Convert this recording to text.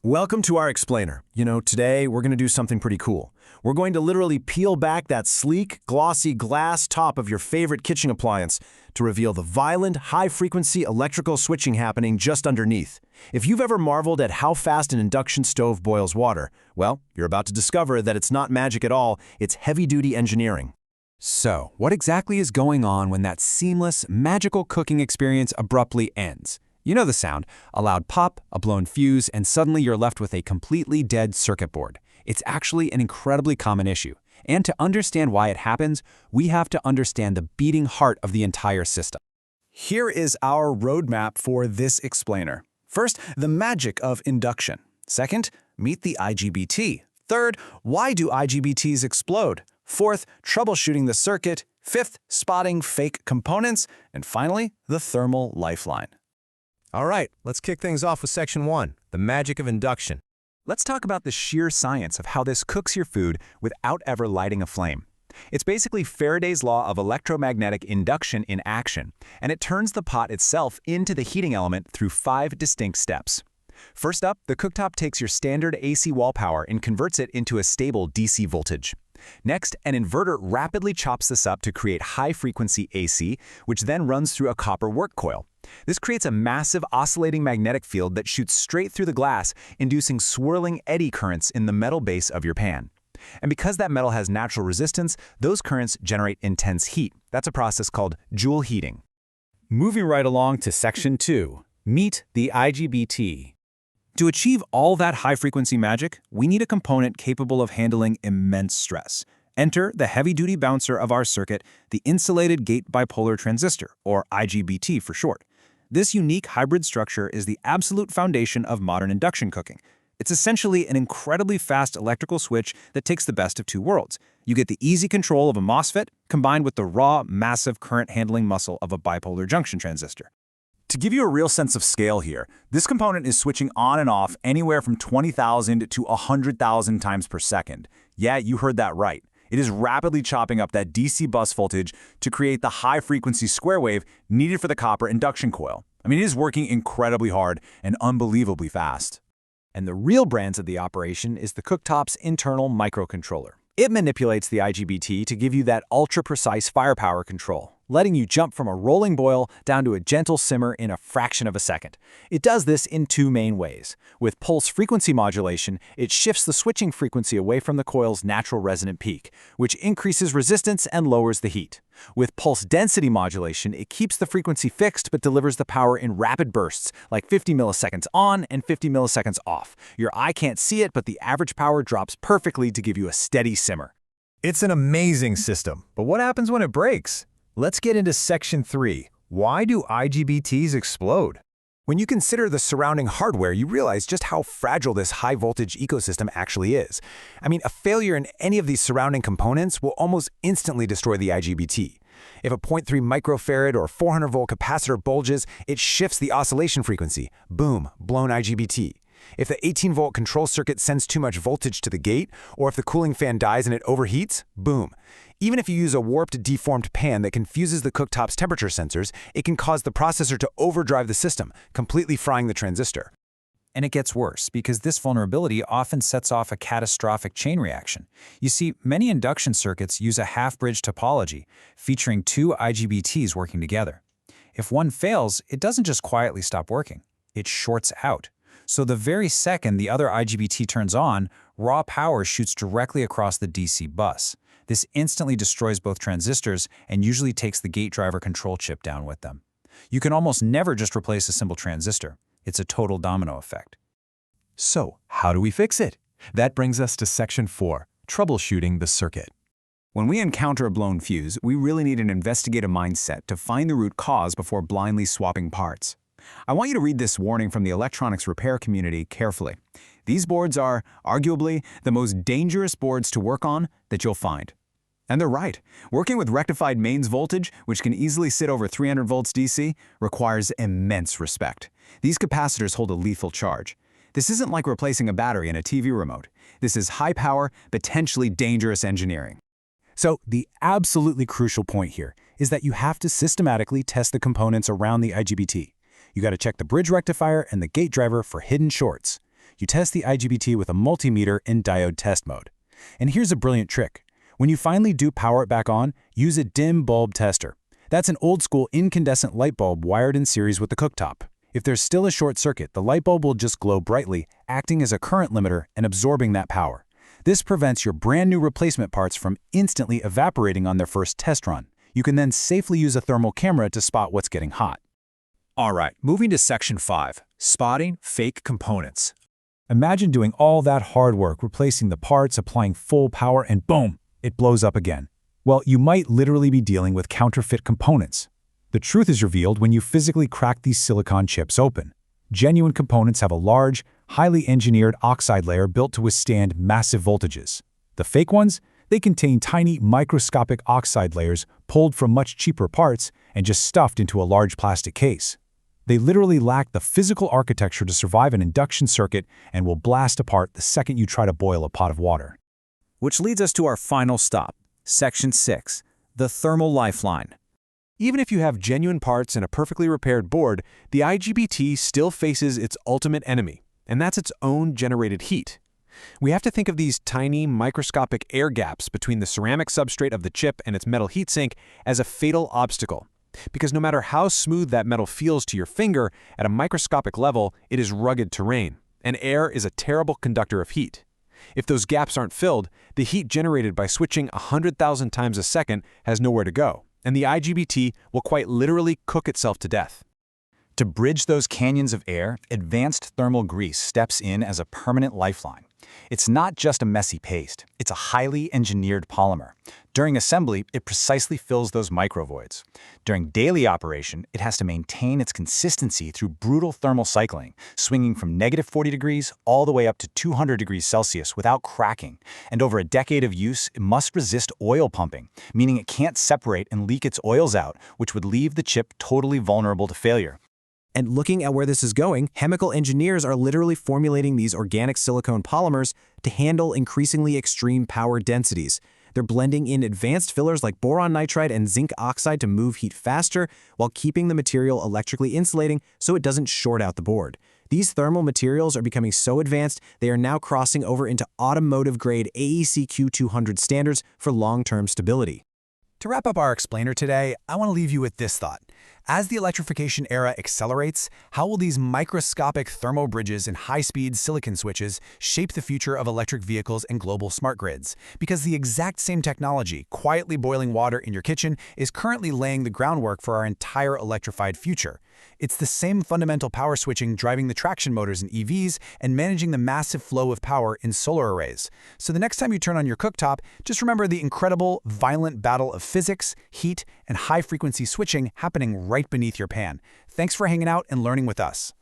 Welcome to our explainer. Today we're going to do something pretty cool. We're going to literally peel back that sleek, glossy glass top of your favorite kitchen appliance to reveal the violent, high-frequency electrical switching happening just underneath. If you've ever marveled at how fast an induction stove boils water, well, you're about to discover that it's not magic at all, it's heavy-duty engineering. So, what exactly is going on when that seamless, magical cooking experience abruptly ends? You know the sound, a loud pop, a blown fuse, and suddenly you're left with a completely dead circuit board. It's actually an incredibly common issue. And to understand why it happens, we have to understand the beating heart of the entire system. Here is our roadmap for this explainer. First, the magic of induction. Second, meet the IGBT. Third, why do IGBTs explode? Fourth, troubleshooting the circuit. Fifth, spotting fake components. And finally, the thermal lifeline. All right, let's kick things off with Section 1, the magic of induction. Let's talk about the sheer science of how this cooks your food without ever lighting a flame. It's basically Faraday's law of electromagnetic induction in action, and it turns the pot itself into the heating element through 5 distinct steps. First up, the cooktop takes your standard AC wall power and converts it into a stable DC voltage. Next, an inverter rapidly chops this up to create high-frequency AC, which then runs through a copper work coil. This creates a massive oscillating magnetic field that shoots straight through the glass, inducing swirling eddy currents in the metal base of your pan. And because that metal has natural resistance, those currents generate intense heat. That's a process called Joule heating. Moving right along to Section 2, meet the IGBT. To achieve all that high-frequency magic, we need a component capable of handling immense stress. Enter the heavy-duty bouncer of our circuit, the insulated gate bipolar transistor, or IGBT for short. This unique hybrid structure is the absolute foundation of modern induction cooking. It's essentially an incredibly fast electrical switch that takes the best of two worlds. You get the easy control of a MOSFET combined with the raw, massive current-handling muscle of a bipolar junction transistor. To give you a real sense of scale here, this component is switching on and off anywhere from 20,000 to 100,000 times per second. Yeah, you heard that right. It is rapidly chopping up that DC bus voltage to create the high-frequency square wave needed for the copper induction coil. It is working incredibly hard and unbelievably fast. And the real brains of the operation is the cooktop's internal microcontroller. It manipulates the IGBT to give you that ultra-precise firepower control, letting you jump from a rolling boil down to a gentle simmer in a fraction of a second. It does this in 2 main ways. With pulse frequency modulation, it shifts the switching frequency away from the coil's natural resonant peak, which increases resistance and lowers the heat. With pulse density modulation, it keeps the frequency fixed but delivers the power in rapid bursts, like 50 milliseconds on and 50 milliseconds off. Your eye can't see it, but the average power drops perfectly to give you a steady simmer. It's an amazing system, but what happens when it breaks? Let's get into Section 3. Why do IGBTs explode? When you consider the surrounding hardware, you realize just how fragile this high-voltage ecosystem actually is. A failure in any of these surrounding components will almost instantly destroy the IGBT. If a 0.3 microfarad or 400-volt capacitor bulges, it shifts the oscillation frequency. Boom, blown IGBT. If the 18-volt control circuit sends too much voltage to the gate, or if the cooling fan dies and it overheats, boom. Even if you use a warped, deformed pan that confuses the cooktop's temperature sensors, it can cause the processor to overdrive the system, completely frying the transistor. And it gets worse, because this vulnerability often sets off a catastrophic chain reaction. You see, many induction circuits use a half-bridge topology, featuring 2 IGBTs working together. If one fails, it doesn't just quietly stop working. It shorts out. So the very second the other IGBT turns on, raw power shoots directly across the DC bus. This instantly destroys both transistors and usually takes the gate driver control chip down with them. You can almost never just replace a simple transistor. It's a total domino effect. So, how do we fix it? That brings us to Section 4, troubleshooting the circuit. When we encounter a blown fuse, we really need an investigative mindset to find the root cause before blindly swapping parts. I want you to read this warning from the electronics repair community carefully. These boards are, arguably, the most dangerous boards to work on that you'll find. And they're right. Working with rectified mains voltage, which can easily sit over 300 volts DC, requires immense respect. These capacitors hold a lethal charge. This isn't like replacing a battery in a TV remote. This is high-power, potentially dangerous engineering. So the absolutely crucial point here is that you have to systematically test the components around the IGBT. You got to check the bridge rectifier and the gate driver for hidden shorts. You test the IGBT with a multimeter in diode test mode. And here's a brilliant trick. When you finally do power it back on, use a dim bulb tester. That's an old-school incandescent light bulb wired in series with the cooktop. If there's still a short circuit, the light bulb will just glow brightly, acting as a current limiter and absorbing that power. This prevents your brand new replacement parts from instantly evaporating on their first test run. You can then safely use a thermal camera to spot what's getting hot. All right, moving to Section 5, Spotting Fake Components. Imagine doing all that hard work replacing the parts, applying full power, and boom, it blows up again. Well, you might literally be dealing with counterfeit components. The truth is revealed when you physically crack these silicon chips open. Genuine components have a large, highly engineered oxide layer built to withstand massive voltages. The fake ones? They contain tiny, microscopic oxide layers pulled from much cheaper parts and just stuffed into a large plastic case. They literally lack the physical architecture to survive an induction circuit and will blast apart the second you try to boil a pot of water. Which leads us to our final stop, Section 6, the thermal lifeline. Even if you have genuine parts and a perfectly repaired board, the IGBT still faces its ultimate enemy, and that's its own generated heat. We have to think of these tiny, microscopic air gaps between the ceramic substrate of the chip and its metal heatsink as a fatal obstacle. Because no matter how smooth that metal feels to your finger, at a microscopic level, it is rugged terrain, and air is a terrible conductor of heat. If those gaps aren't filled, the heat generated by switching 100,000 times a second has nowhere to go, and the IGBT will quite literally cook itself to death. To bridge those canyons of air, advanced thermal grease steps in as a permanent lifeline. It's not just a messy paste, it's a highly engineered polymer. During assembly, it precisely fills those microvoids. During daily operation, it has to maintain its consistency through brutal thermal cycling, swinging from -40 degrees all the way up to 200 degrees Celsius without cracking. And over a decade of use, it must resist oil pumping, meaning it can't separate and leak its oils out, which would leave the chip totally vulnerable to failure. And looking at where this is going, chemical engineers are literally formulating these organic silicone polymers to handle increasingly extreme power densities. They're blending in advanced fillers like boron nitride and zinc oxide to move heat faster while keeping the material electrically insulating so it doesn't short out the board. These thermal materials are becoming so advanced, they are now crossing over into automotive-grade AEC Q200 standards for long-term stability. To wrap up our explainer today, I want to leave you with this thought. As the electrification era accelerates, how will these microscopic thermal bridges and high-speed silicon switches shape the future of electric vehicles and global smart grids? Because the exact same technology, quietly boiling water in your kitchen, is currently laying the groundwork for our entire electrified future. It's the same fundamental power switching driving the traction motors in EVs and managing the massive flow of power in solar arrays. So the next time you turn on your cooktop, just remember the incredible, violent battle of physics, heat, and high-frequency switching happening right beneath your pan. Thanks for hanging out and learning with us.